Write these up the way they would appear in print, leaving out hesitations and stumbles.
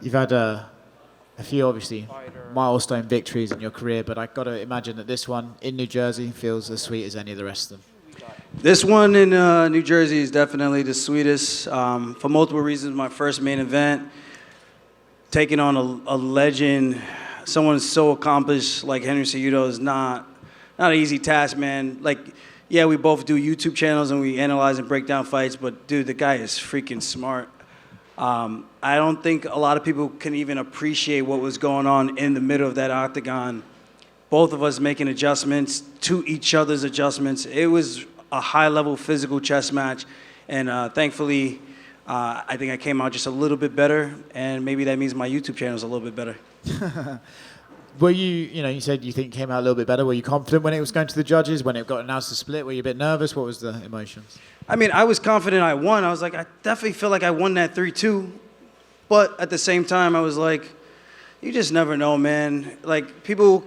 You've had a few, obviously, milestone victories in your career, but I've got to imagine that this one in New Jersey feels as sweet as any of the rest of them. This one in New Jersey is definitely the sweetest for multiple reasons. My first main event, taking on a legend, someone so accomplished like Henry Cejudo is not an easy task, man. Like, yeah, we both do YouTube channels and we analyze and break down fights, but dude, the guy is freaking smart. I don't think a lot of people can even appreciate what was going on in the middle of that octagon. Both of us making adjustments to each other's adjustments. It was a high-level physical chess match, and thankfully, I think I came out just a little bit better, and maybe that means my YouTube channel is a little bit better. Were you said you think it came out a little bit better. Were you confident when it was going to the judges, when it got announced to split? Were you a bit nervous? What was the emotions? I mean, I was confident I won. I was like, I definitely feel like I won that 3-2. But at the same time, I was like, you just never know, man. Like, people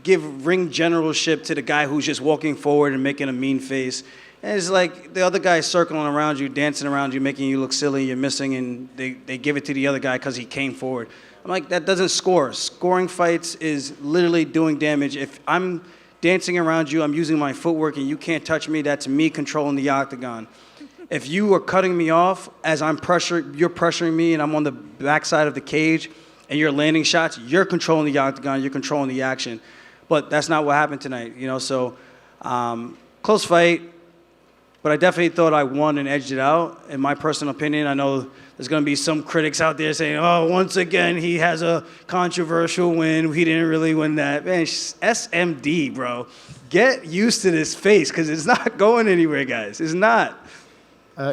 give ring generalship to the guy who's just walking forward and making a mean face. And it's like the other guy circling around you, dancing around you, making you look silly, you're missing, and they give it to the other guy because he came forward. I'm like, that doesn't score. Scoring fights is literally doing damage. If I'm dancing around you, I'm using my footwork, and you can't touch me, that's me controlling the octagon. If you are cutting me off as you're pressuring me, and I'm on the backside of the cage, and you're landing shots, you're controlling the octagon, you're controlling the action. But that's not what happened tonight, so close fight. But I definitely thought I won and edged it out. In my personal opinion, I know there's going to be some critics out there saying, oh, once again, he has a controversial win. He didn't really win that. Man, SMD, bro. Get used to this face because it's not going anywhere, guys. It's not.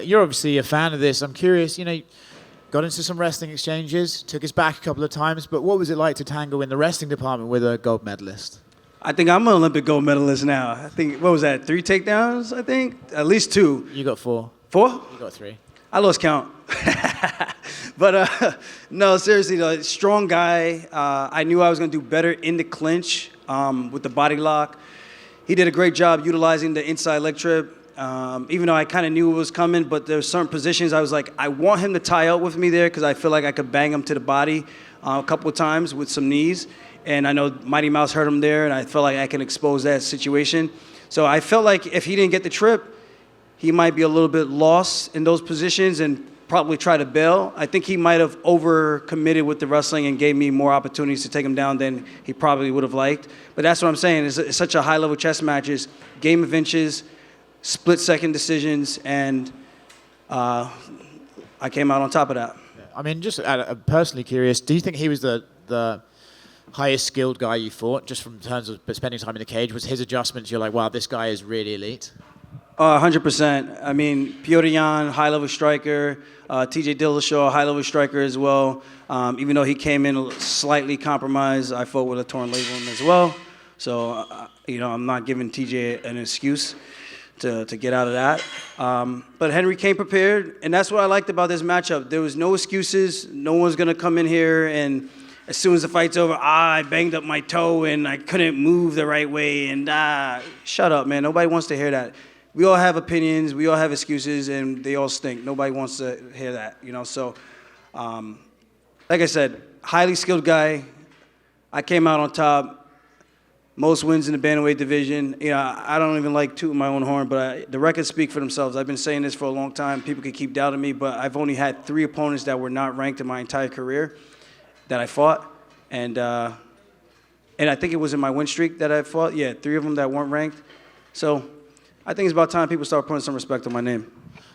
You're obviously a fan of this. I'm curious, got into some wrestling exchanges, took us back a couple of times, but what was it like to tangle in the wrestling department with a gold medalist? I think I'm an Olympic gold medalist now. I think, what was that, 3 takedowns, I think? At least 2. You got 4. 4? You got 3. I lost count. But no, seriously, though, strong guy. I knew I was going to do better in the clinch with the body lock. He did a great job utilizing the inside leg trip, even though I kind of knew it was coming, but there were certain positions I was like, I want him to tie out with me there because I feel like I could bang him to the body a couple of times with some knees. And I know Mighty Mouse hurt him there, and I felt like I can expose that situation. So I felt like if he didn't get the trip, he might be a little bit lost in those positions and probably try to bail. I think he might have overcommitted with the wrestling and gave me more opportunities to take him down than he probably would have liked. But that's what I'm saying. It's such a high-level chess matches, game of inches, split-second decisions, and I came out on top of that. I mean, just personally curious, do you think he was the highest skilled guy you fought, just from terms of spending time in the cage? Was his adjustments, you're like, wow, this guy is really elite? 100%. I mean, Piotr Jan, high-level striker. TJ Dillashaw, high-level striker as well. Even though he came in slightly compromised, I fought with a torn labrum as well. So, I'm not giving TJ an excuse to get out of that. But Henry came prepared, and that's what I liked about this matchup. There was no excuses. No one's going to come in here and as soon as the fight's over, I banged up my toe and I couldn't move the right way. And shut up, man. Nobody wants to hear that. We all have opinions. We all have excuses, and they all stink. Nobody wants to hear that, So, like I said, highly skilled guy. I came out on top. Most wins in the bantamweight division. I don't even like tooting my own horn, but the records speak for themselves. I've been saying this for a long time. People could keep doubting me, but I've only had 3 opponents that were not ranked in my entire career that I fought, and I think it was in my win streak that I fought. Yeah, 3 of them that weren't ranked. So I think it's about time people start putting some respect on my name.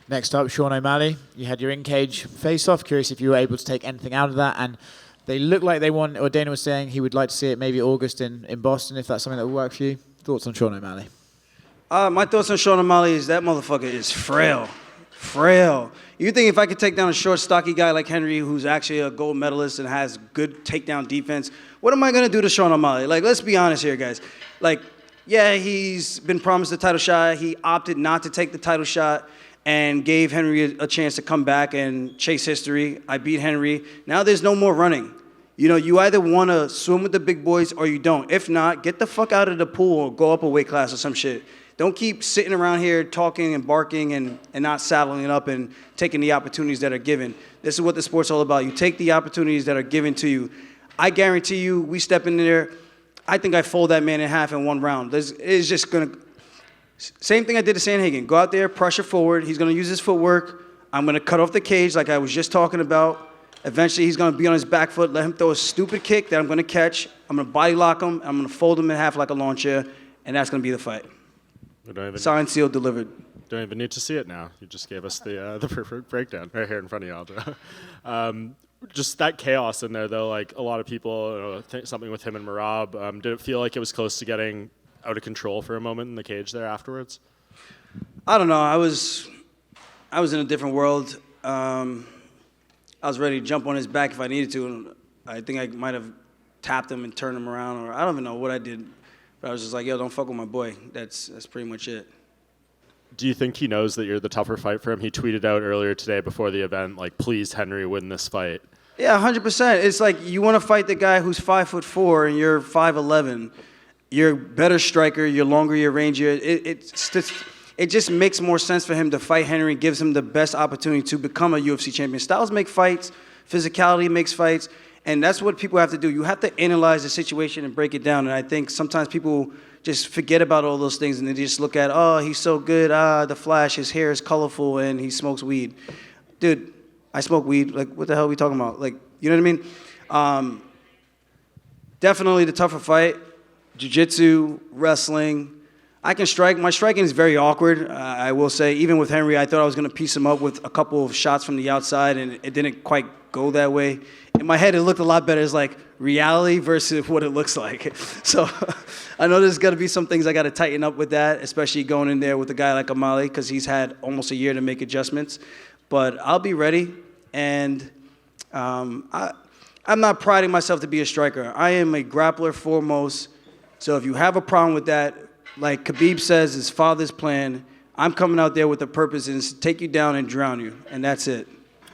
Next up, Sean O'Malley. You had your in-cage face-off. Curious if you were able to take anything out of that, and they look like they want, or Dana was saying he would like to see it maybe August in Boston, if that's something that would work for you. Thoughts on Sean O'Malley? My thoughts on Sean O'Malley is that motherfucker is frail. Frail. You think if I could take down a short, stocky guy like Henry, who's actually a gold medalist and has good takedown defense, what am I going to do to Sean O'Malley? Like, let's be honest here, guys. Like, yeah, he's been promised the title shot. He opted not to take the title shot and gave Henry a chance to come back and chase history. I beat Henry. Now there's no more running. You either want to swim with the big boys or you don't. If not, get the fuck out of the pool or go up a weight class or some shit. Don't keep sitting around here talking and barking and not saddling it up and taking the opportunities that are given. This is what the sport's all about. You take the opportunities that are given to you. I guarantee you, we step in there, I think I fold that man in half in 1 round. It's just going to... Same thing I did to Sandhagen. Go out there, pressure forward. He's going to use his footwork. I'm going to cut off the cage like I was just talking about. Eventually, he's going to be on his back foot, let him throw a stupid kick that I'm going to catch. I'm going to body lock him. I'm going to fold him in half like a lawn chair, and that's going to be the fight. Signed, sealed, delivered. Don't even need to see it now. You just gave us the perfect breakdown right here in front of you, Aljo. Just that chaos in there, though, like a lot of people, think something with him and Merab. Did it feel like it was close to getting out of control for a moment in the cage there afterwards? I don't know. I was in a different world. I was ready to jump on his back if I needed to. And I think I might have tapped him and turned him around, or I don't even know what I did. But I was just like, yo, don't fuck with my boy. That's pretty much it. Do you think he knows that you're the tougher fight for him? He tweeted out earlier today before the event, like, please, Henry, win this fight. Yeah, 100%. It's like you want to fight the guy who's 5'4" and you're 5'11". You're a better striker. You're longer. Your range. It just makes more sense for him to fight Henry. Gives him the best opportunity to become a UFC champion. Styles make fights. Physicality makes fights. And that's what people have to do. You have to analyze the situation and break it down. And I think sometimes people just forget about all those things and they just look at, oh, he's so good. The Flash, his hair is colorful and he smokes weed. Dude, I smoke weed. Like, what the hell are we talking about? Like, you know what I mean? Definitely the tougher fight. Jiu-jitsu, wrestling. I can strike. My striking is very awkward, I will say. Even with Henry, I thought I was going to piece him up with a couple of shots from the outside, and it didn't quite go that way. In my head, it looked a lot better as like reality versus what it looks like. So I know there's got to be some things I got to tighten up with that, especially going in there with a guy like Amali, because he's had almost a year to make adjustments. But I'll be ready, and I'm not priding myself to be a striker. I am a grappler foremost. So if you have a problem with that, like Khabib says, his father's plan, I'm coming out there with a purpose and to take you down and drown you, and that's it.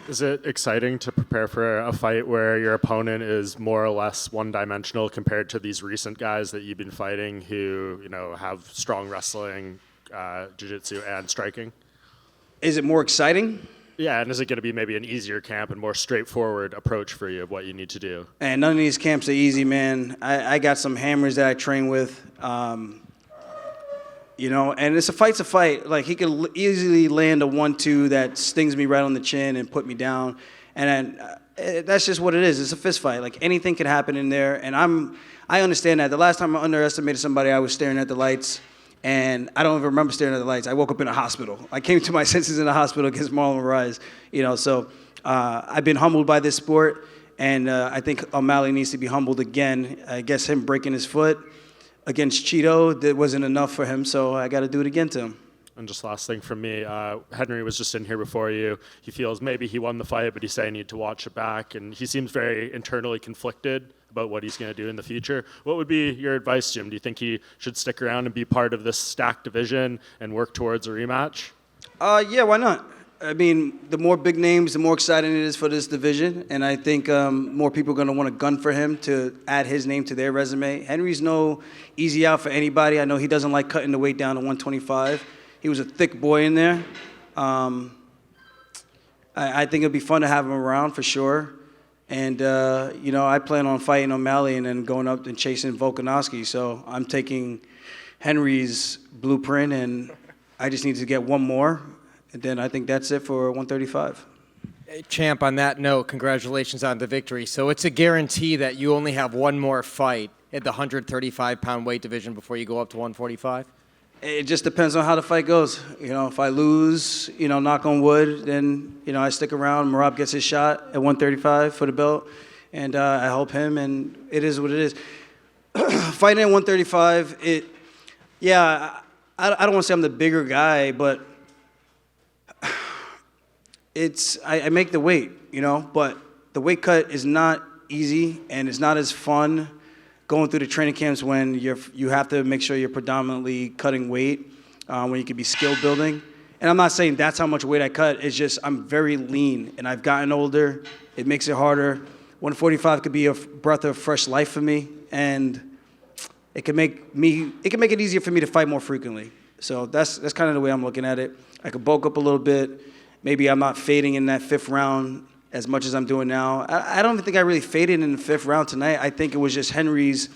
Is it exciting to prepare for a fight where your opponent is more or less one-dimensional compared to these recent guys that you've been fighting who, have strong wrestling, jiu-jitsu, and striking? Is it more exciting? Yeah, and is it going to be maybe an easier camp and more straightforward approach for you of what you need to do? And none of these camps are easy, man. I got some hammers that I train with, and it's a fight's a fight. Like, he could easily land a 1-2 that stings me right on the chin and put me down. And that's just what it is. It's a fist fight. Like, anything could happen in there. And I understand that. The last time I underestimated somebody, I was staring at the lights. And I don't even remember staring at the lights. I woke up in a hospital. I came to my senses in a hospital against Marlon Moraes. So I've been humbled by this sport. And I think O'Malley needs to be humbled again. I guess him breaking his foot against Cheeto, that wasn't enough for him, so I got to do it again to him. And just last thing from me, Henry was just in here before you. He feels maybe he won the fight, but he's saying he need to watch it back, and he seems very internally conflicted about what he's going to do in the future. What would be your advice, Jim? Do you think he should stick around and be part of this stacked division and work towards a rematch? Yeah, why not? I mean, the more big names, the more exciting it is for this division. And I think more people are going to want to gun for him to add his name to their resume. Henry's no easy out for anybody. I know he doesn't like cutting the weight down to 125. He was a thick boy in there. I think it'd be fun to have him around for sure. And, I plan on fighting O'Malley and then going up and chasing Volkanovski. So I'm taking Henry's blueprint, and I just need to get one more. And then I think that's it for 135. Hey, Champ, on that note, congratulations on the victory. So it's a guarantee that you only have one more fight at the 135-pound weight division before you go up to 145? It just depends on how the fight goes. If I lose, knock on wood, then, I stick around. Merab gets his shot at 135 for the belt, and I help him, and it is what it is. Fighting at 135, I don't want to say I'm the bigger guy, but I make the weight, but the weight cut is not easy, and it's not as fun going through the training camps when you have to make sure you're predominantly cutting weight, when you could be skill building. And I'm not saying that's how much weight I cut. It's just I'm very lean, and I've gotten older. It makes it harder. 145 could be a breath of fresh life for me, and it can make it easier for me to fight more frequently. So that's kind of the way I'm looking at it. I could bulk up a little bit. Maybe I'm not fading in that 5th round as much as I'm doing now. I don't even think I really faded in the 5th round tonight. I think it was just Henry's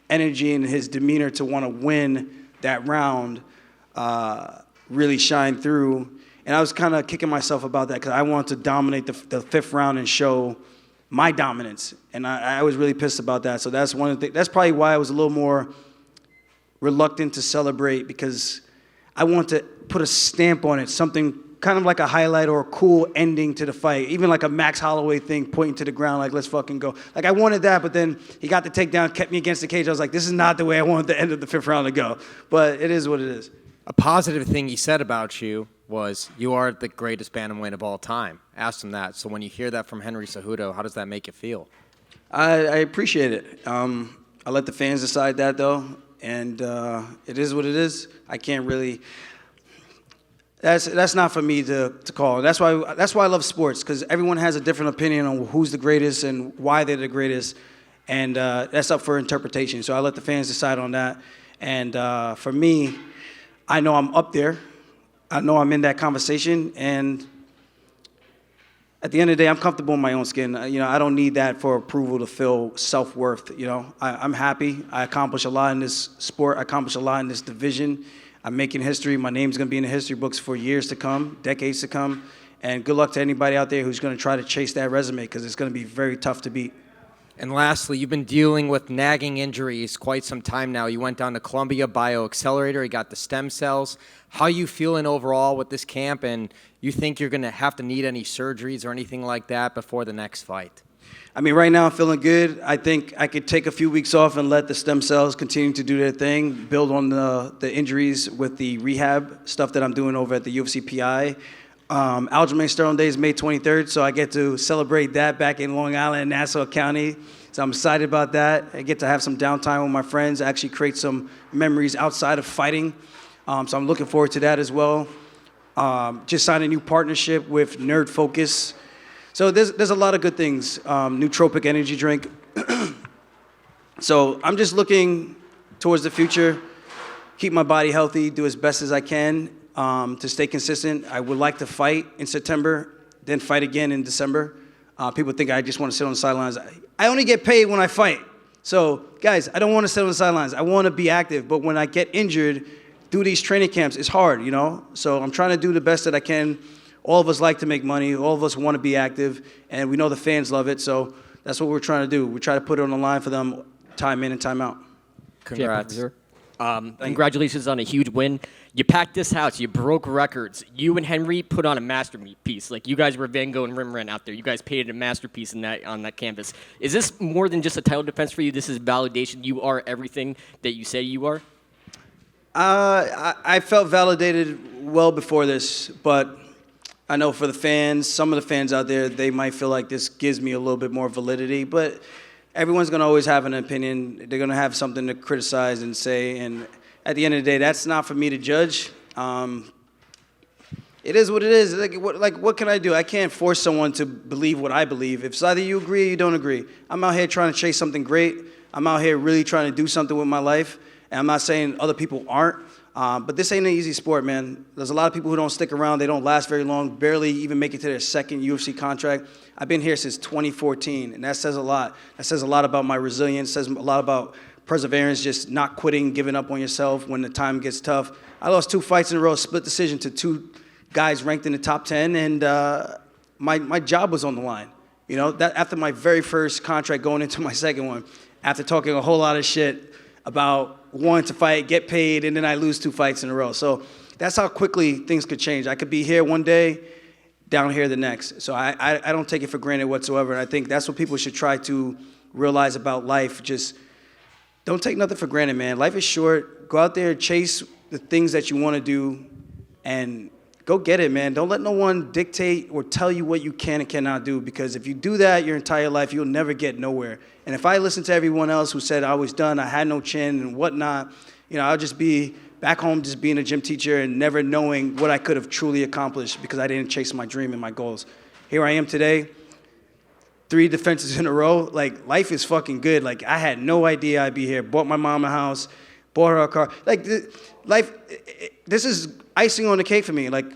energy and his demeanor to want to win that round really shine through. And I was kind of kicking myself about that because I wanted to dominate the 5th round and show my dominance. And I was really pissed about that. So that's one of the that's probably why I was a little more reluctant to celebrate, because I want to put a stamp on it, something kind of like a highlight or a cool ending to the fight, even like a Max Holloway thing, pointing to the ground like, let's fucking go. Like, I wanted that, but then he got the takedown, kept me against the cage. I was like, this is not the way I wanted the end of the 5th round to go. But it is what it is. A positive thing he said about you was you are the greatest bantamweight of all time. Asked him that. So when you hear that from Henry Cejudo, how does that make you feel? I appreciate it. I let the fans decide that, though, and it is what it is. I can't really. That's not for me to call. That's why I love sports, because everyone has a different opinion on who's the greatest and why they're the greatest, and that's up for interpretation. So I let the fans decide on that. And for me, I know I'm up there. I know I'm in that conversation, and at the end of the day, I'm comfortable in my own skin. I don't need that for approval to feel self-worth. I'm happy. I accomplished a lot in this sport. I accomplished a lot in this division. I'm making history. My name's going to be in the history books for years to come, decades to come. And good luck to anybody out there who's going to try to chase that resume, because it's going to be very tough to beat. And lastly, you've been dealing with nagging injuries quite some time now. You went down to Columbia Bioaccelerator. You got the stem cells. How are you feeling overall with this camp? And you think you're going to have to need any surgeries or anything like that before the next fight? I mean, right now I'm feeling good. I think I could take a few weeks off and let the stem cells continue to do their thing, build on the injuries with the rehab stuff that I'm doing over at the UFC PI. Aljamain Sterling Day is May 23rd, so I get to celebrate that back in Long Island, Nassau County. So I'm excited about that. I get to have some downtime with my friends, actually create some memories outside of fighting. So I'm looking forward to that as well. Just signed a new partnership with Nerd Focus. So there's a lot of good things. Nootropic energy drink. So I'm just looking towards the future, keep my body healthy, do as best as I can to stay consistent. I would like to fight in September, then fight again in December. People think I just want to sit on the sidelines. I only get paid when I fight. So, guys, I don't want to sit on the sidelines. I want to be active. But when I get injured, do these training camps, it's hard, So I'm trying to do the best that I can. All of us like to make money. All of us want to be active. And we know the fans love it. So that's what we're trying to do. We try to put it on the line for them time in and time out. Congrats. Congratulations on a huge win. You packed this house. You broke records. You and Henry put on a masterpiece. Like, you guys were Van Gogh and Rembrandt out there. You guys painted a masterpiece on that canvas. Is this more than just a title defense for you? This is validation. You are everything that you say you are? I felt validated well before this, but I know for the fans, some of the fans out there, they might feel like this gives me a little bit more validity, but everyone's going to always have an opinion. They're going to have something to criticize and say, and at the end of the day, that's not for me to judge. It is what it is. What can I do? I can't force someone to believe what I believe. If it's either you agree or you don't agree. I'm out here trying to chase something great. I'm out here really trying to do something with my life, and I'm not saying other people aren't. But this ain't an easy sport, man. There's a lot of people who don't stick around. They don't last very long, barely even make it to their second UFC contract. I've been here since 2014, and that says a lot. That says a lot about my resilience, says a lot about perseverance, just not quitting, giving up on yourself when the time gets tough. I lost 2 fights in a row, split decision to 2 guys ranked in the top 10, and my job was on the line. That after my very first contract going into my second one, after talking a whole lot of shit about wanting to fight, get paid, and then I lose 2 fights in a row. So that's how quickly things could change. I could be here one day, down here the next. So I don't take it for granted whatsoever. And I think that's what people should try to realize about life. Just don't take nothing for granted, man. Life is short. Go out there, chase the things that you want to do, and go get it, man. Don't let no one dictate or tell you what you can and cannot do, because if you do that your entire life, you'll never get nowhere. And if I listen to everyone else who said I was done, I had no chin and whatnot, I'll just be back home just being a gym teacher and never knowing what I could have truly accomplished because I didn't chase my dream and my goals. Here I am today, 3 defenses in a row. Like, life is fucking good. Like, I had no idea I'd be here. Bought my mom a house, bought her a car. Like, life, this is icing on the cake for me. Like,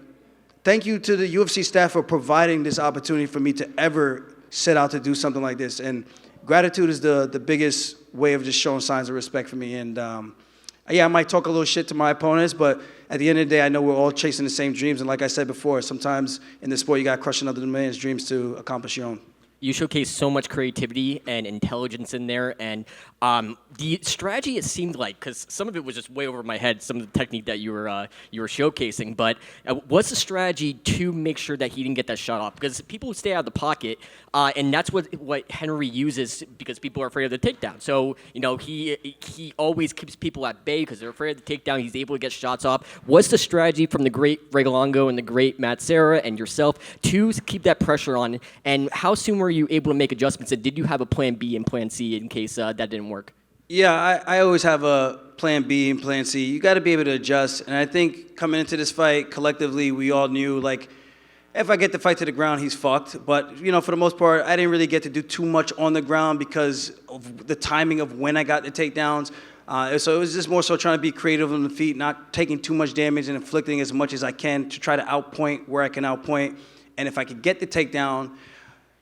thank you to the UFC staff for providing this opportunity for me to ever set out to do something like this. And gratitude is the biggest way of just showing signs of respect for me. And yeah, I might talk a little shit to my opponents, but at the end of the day, I know we're all chasing the same dreams. And like I said before, sometimes in the sport, you got to crush another man's dreams to accomplish your own. You showcase so much creativity and intelligence in there, and the strategy, it seemed like, because some of it was just way over my head, some of the technique that you were showcasing, but what's the strategy to make sure that he didn't get that shot off? Because people stay out of the pocket, and that's what Henry uses because people are afraid of the takedown. So, he always keeps people at bay because they're afraid of the takedown. He's able to get shots off. What's the strategy from the great Regalongo and the great Matt Serra and yourself to keep that pressure on, and how soon were you able to make adjustments, and did you have a plan B and plan C in case that didn't work? Yeah, I always have a plan B and plan C. You got to be able to adjust. And I think coming into this fight, collectively, we all knew, like, if I get the fight to the ground, he's fucked. But, for the most part, I didn't really get to do too much on the ground because of the timing of when I got the takedowns. So it was just more so trying to be creative on the feet, not taking too much damage and inflicting as much as I can to try to outpoint where I can outpoint. And if I could get the takedown,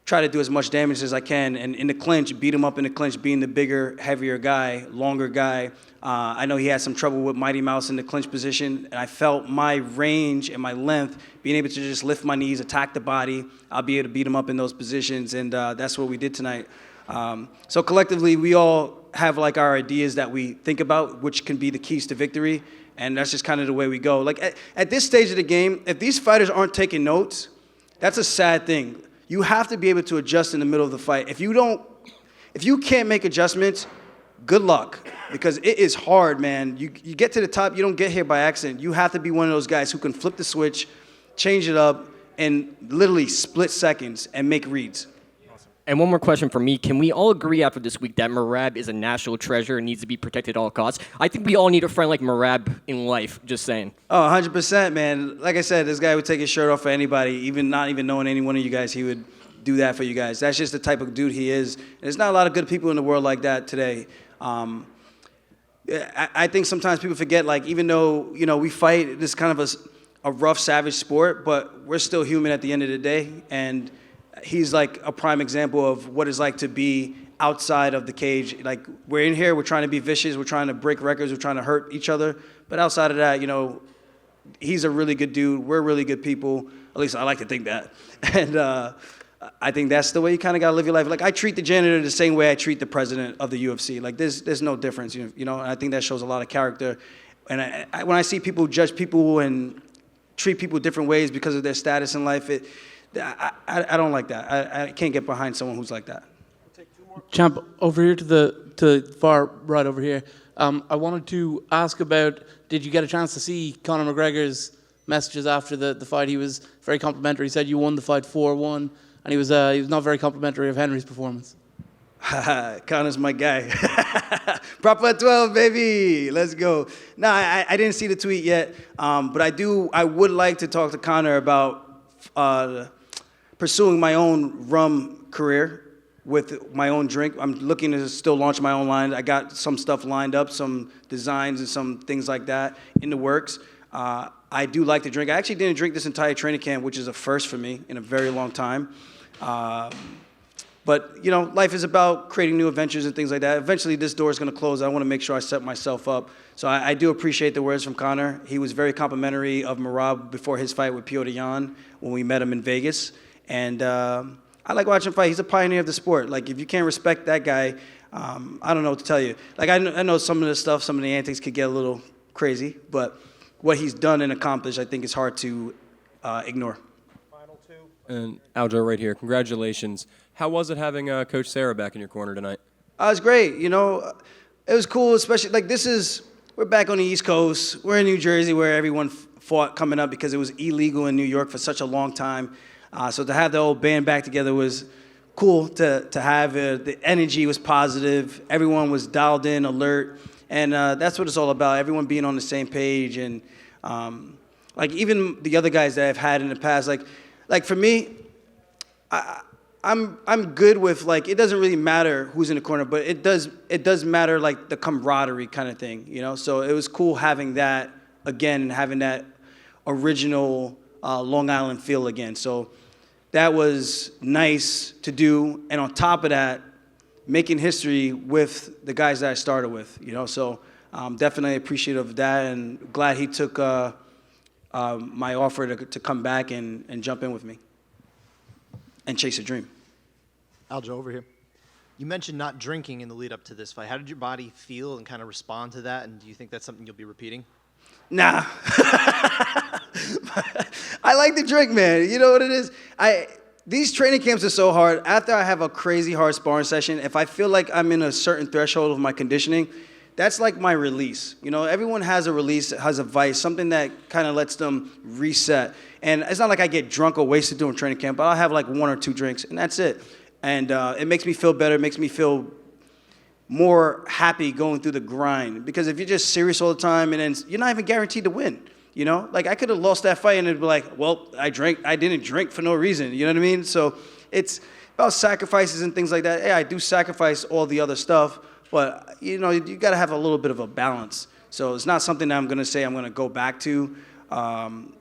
try to do as much damage as I can, and in the clinch, beat him up in the clinch, being the bigger, heavier guy, longer guy. I know he had some trouble with Mighty Mouse in the clinch position, and I felt my range and my length, being able to just lift my knees, attack the body, I'll be able to beat him up in those positions, and that's what we did tonight. So collectively, we all have like our ideas that we think about, which can be the keys to victory, and that's just kind of the way we go. Like at this stage of the game, if these fighters aren't taking notes, that's a sad thing. You have to be able to adjust in the middle of the fight. If you can't make adjustments, good luck, because it is hard, man. You get to the top, you don't get here by accident. You have to be one of those guys who can flip the switch, change it up, in literally split seconds and make reads. And one more question from me. Can we all agree after this week that Merab is a national treasure and needs to be protected at all costs? I think we all need a friend like Merab in life, just saying. Oh, 100%, man. Like I said, this guy would take his shirt off for anybody, not even knowing any one of you guys, he would do that for you guys. That's just the type of dude he is. And there's not a lot of good people in the world like that today. I think sometimes people forget, like, even though, we fight this kind of a rough, savage sport, but we're still human at the end of the day, and he's like a prime example of what it's like to be outside of the cage. Like, we're in here, we're trying to be vicious, we're trying to break records, we're trying to hurt each other. But outside of that, he's a really good dude. We're really good people. At least I like to think that. And I think that's the way you kind of got to live your life. Like, I treat the janitor the same way I treat the president of the UFC. Like, there's no difference, and I think that shows a lot of character. And when I see people judge people and treat people different ways because of their status in life, I don't like that. I can't get behind someone who's like that. Champ, over here to the far right over here. I wanted to ask about, did you get a chance to see Conor McGregor's messages after the fight? He was very complimentary. He said you won the fight 4-1, and he was not very complimentary of Henry's performance. Conor's my guy. Proper 12, baby. Let's go. No, I didn't see the tweet yet, but I would like to talk to Conor about pursuing my own rum career with my own drink. I'm looking to still launch my own line. I got some stuff lined up, some designs and some things like that in the works. I do like to drink. I actually didn't drink this entire training camp, which is a first for me in a very long time. But, life is about creating new adventures and things like that. Eventually, this door is going to close. I want to make sure I set myself up. So I do appreciate the words from Conor. He was very complimentary of Merab before his fight with Petr Yan when we met him in Vegas. And I like watching him fight. He's a pioneer of the sport. Like, if you can't respect that guy, I don't know what to tell you. Like, I know some of the stuff, some of the antics could get a little crazy, but what he's done and accomplished, I think, is hard to ignore. Final two. And Aljo right here. Congratulations. How was it having Coach Serra back in your corner tonight? It was great. It was cool, especially, like, we're back on the East Coast. We're in New Jersey where everyone fought coming up because it was illegal in New York for such a long time. So to have the whole band back together was cool to have. The energy was positive. Everyone was dialed in, alert. And that's what it's all about, everyone being on the same page. And, like, even the other guys that I've had in the past, like for me, I I'm good with, like, it doesn't really matter who's in the corner, but it does matter, like, the camaraderie kind of thing, you know? So it was cool having that again and having that original Long Island feel again. So that was nice to do. And on top of that, making history with the guys that I started with, you know? So definitely appreciative of that and glad he took my offer to come back and jump in with me and chase a dream. Aljo, over here. You mentioned not drinking in the lead up to this fight. How did your body feel and kind of respond to that? And do you think that's something you'll be repeating? Nah. I like to drink, man. You know what it is? These training camps are so hard. After I have a crazy hard sparring session, if I feel like I'm in a certain threshold of my conditioning, that's like my release. You know, everyone has a release, has a vice, something that kind of lets them reset. And it's not like I get drunk or wasted doing training camp, but I'll have like 1 or 2 drinks, and that's it. And it makes me feel better. It makes me feel more happy going through the grind. Because if you're just serious all the time, and then you're not even guaranteed to win. You know, like I could have lost that fight and it'd be like, well, I didn't drink for no reason. You know what I mean? So it's about sacrifices and things like that. Yeah, I do sacrifice all the other stuff, but you know, you got to have a little bit of a balance. So it's not something that I'm going to say I'm going to go back to.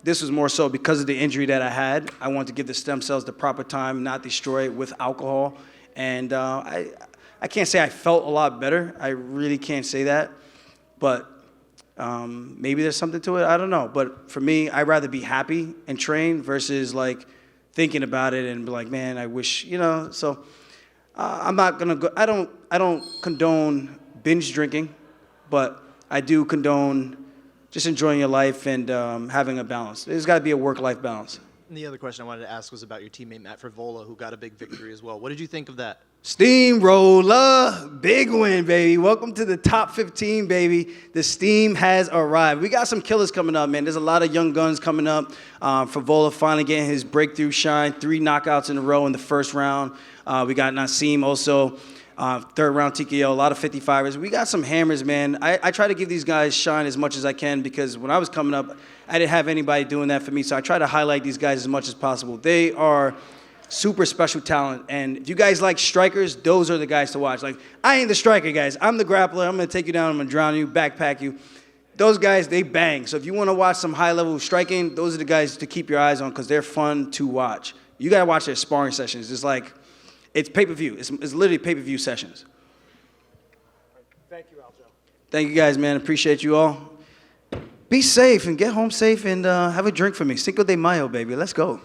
This was more so because of the injury that I had. I wanted to give the stem cells the proper time, not destroy it with alcohol. And I can't say I felt a lot better. I really can't say that, but maybe there's something to it. I don't know. But for me, I'd rather be happy and train versus like thinking about it and be like, man, I wish, you know. So I'm not gonna go. I don't condone binge drinking, but I do condone just enjoying your life and having a balance. There's got to be a work-life balance. And the other question I wanted to ask was about your teammate Matt Frivola, who got a big victory as well. What did you think of that? Steamroller, big win, baby. Welcome to the top 15, baby. The steam has arrived. We got some killers coming up, man. There's a lot of young guns coming up. Frivola finally getting his breakthrough shine. 3 knockouts in a row in the first round. We got Nassim also, third round TKO, a lot of 55ers. We got some hammers, man. I try to give these guys shine as much as I can because when I was coming up, I didn't have anybody doing that for me. So I try to highlight these guys as much as possible. They are super special talent. And if you guys like strikers, those are the guys to watch. Like, I ain't the striker, guys. I'm the grappler. I'm going to take you down. I'm going to drown you, backpack you. Those guys, they bang. So if you want to watch some high-level striking, those are the guys to keep your eyes on because they're fun to watch. You got to watch their sparring sessions. It's like, it's pay-per-view. It's literally pay-per-view sessions. Thank you, Aljo. Thank you, guys, man. Appreciate you all. Be safe and get home safe and have a drink for me. Cinco de Mayo, baby. Let's go.